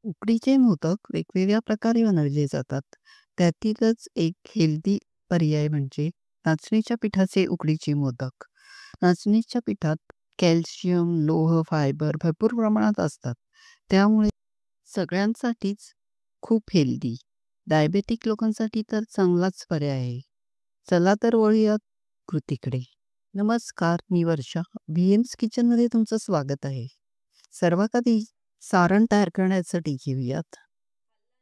उकडीचे मोदक वेगवेगळ्या प्रकारे बनवले जातात. त्यातीलच एक हेल्दी पर्याय म्हणजे नाचणीच्या पिठाचे उकडीचे मोदक. नाचणीच्या पिठात कॅल्शियम, लोह, फायबर भरपूर प्रमाणात असतात. त्यामुळे सगळ्यांसाठीच खूप हेल्दी. डायबेटिक लोकांसाठी तर चांगलाच पर्याय आहे. चला तर वळूयात कृतीकडे. नमस्कार, मी वर्षा. बीएम्स किचनमध्ये तुमचं स्वागत आहे. सर्वात आधी सारण तयार करण्यासाठी घेऊयात.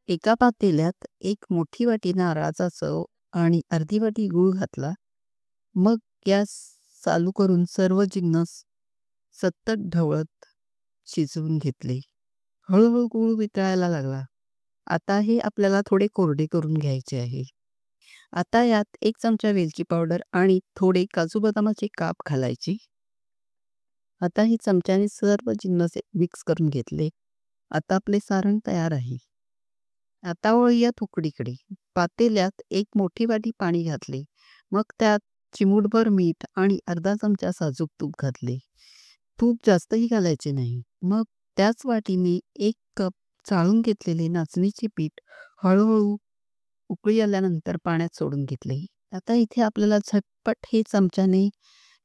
एका पातेल्यात एक मोठी वाटी नारळाचा चव आणि अर्धी वाटी गूळ घातला. मग गॅस चालू करून सर्व जिन्नस सतत ढवळत शिजवून घेतले. हळूहळू गूळ वितळायला लागला. आता हे आपल्याला थोडे कोरडे करून घ्यायचे आहे. आता यात 1 चमचा वेलची पावडर आणि थोडे काजू बदामाचे काप घालायचे. आता हे चमच्याने सर्व जिन्नस मिक्स करून घेतले. आता आपले सारण तयार आहे. आता वळूयात उकडीकडे. पातेल्यात एक मोठी वाटी पाणी घातले. मग त्यात चिमूटभर मीठ आणि अर्धा चमचा साजूक तूप घातले. तूप जास्तही घालायचे नाही. मग त्याच वाटीने 1 कप चाळून घेतलेले नाचणीचे पीठ हळूहळू उकळी आल्यानंतर पाण्यात सोडून घेतले. आता इथे आपल्याला झटपट हे चमच्याने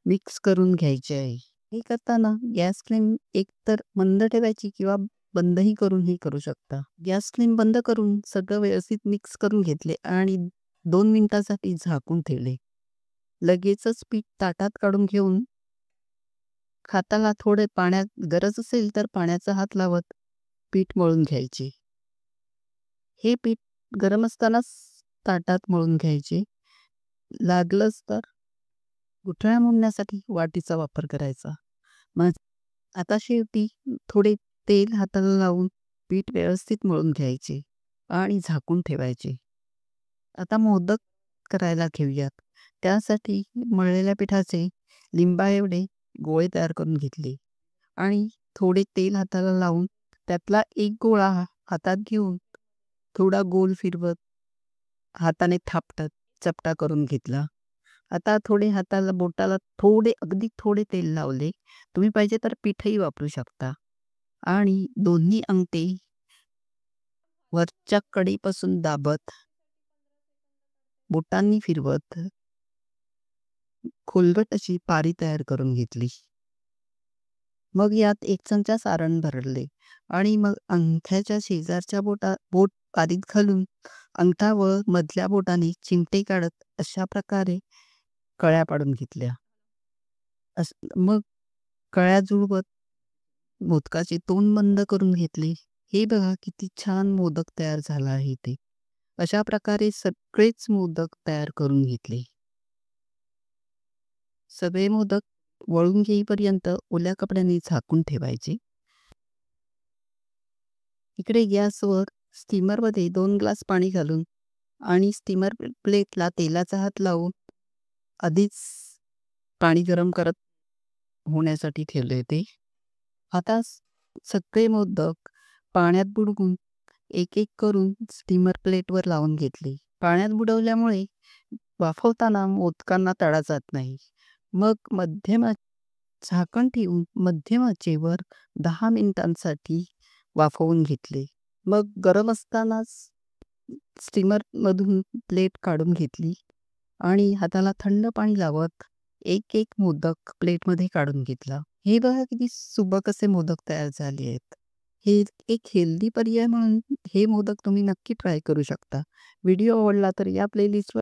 मिक्स करून घ्यायचे आहे. हे करताना गॅस फ्लेम एकतर मंद ठेवायची किंवा बंदही करूनही करू शकता. गॅस फ्लेम बंद करून सगळं व्यवस्थित मिक्स करून घेतले आणि 2 मिनिटांसाठी झाकून ठेवले. लगेचच पीठ ताटात काढून घेऊन हाताला थोडे पाण्यात गरज असेल तर पाण्याचा हात लावत पीठ मळून घ्यायचे. हे पीठ गरम असतानाच ताटात मळून घ्यायचे. लागलंच तर गुठळ्या मोडण्यासाठी वाटीचा वापर करायचा. मग आता शेवटी थोडे तेल हाताला लावून पीठ व्यवस्थित मळून घ्यायचे आणि झाकून ठेवायचे. आता मोदक करायला घेऊयात. त्यासाठी मळलेल्या पिठाचे लिंबाएवढे गोळे तयार करून घेतले आणि थोडे तेल हाताला लावून त्यातला एक गोळा हातात घेऊन थोडा गोल फिरवत हाताने थापटत चपटा करून घेतला. आता थोडे हाताला बोटाला अगदी थोडे तेल लावले. तुम्ही पाहिजे तर पीठही वापरू शकता आणि दोन्ही अंगठे वरच्या कडेपासून दाबत बोटांनी फिरवत खोलगट अशी पारी तयार करून घेतली. मग यात 1 चमचा सारण भरले आणि मग अंगठ्याच्या शेजारच्या बोट पारीत घालून अंगठा व मधल्या बोटाने चिमटे काढत अशा प्रकारे कळ्या पाडून घेतल्या. मग कळ्या जुळवत मोदकाचे तोंड बंद करून घेतले. हे बघा किती छान मोदक तयार झाला आहे ते. अशा प्रकारे सगळेच मोदक तयार करून घेतले. सगळे मोदक वळून घेईपर्यंत ओल्या कपड्याने झाकून ठेवायचे. इकडे गॅसवर स्टीमरमध्ये 2 ग्लास पाणी घालून आणि स्टीमर प्लेटला तेलाचा हात लावून आधीच पाणी गरम करत होण्यासाठी ठेवले ते. आता सगळे मोदक पाण्यात बुडवून एक करून स्टीमर प्लेटवर लावून घेतले. पाण्यात बुडवल्यामुळे वाफवताना मोदकांना तडा जात नाही. मग झाकण ठेवून मध्यम आचेवर 10 मिनिटांसाठी वाफवून घेतले. मग गरम असतानाच स्टीमरमधून प्लेट काढून घेतली आणि हाताला थंड पाणी लावत एक मोदक प्लेटमध्ये काढून घेतला. हे बघा किती सुबक असे मोदक तयार झाले आहेत. हे एक हेल्दी पर्याय म्हणून हे मोदक तुम्ही नक्की ट्राय करू शकता. व्हिडिओ आवडला तर या प्लेलिस्टवर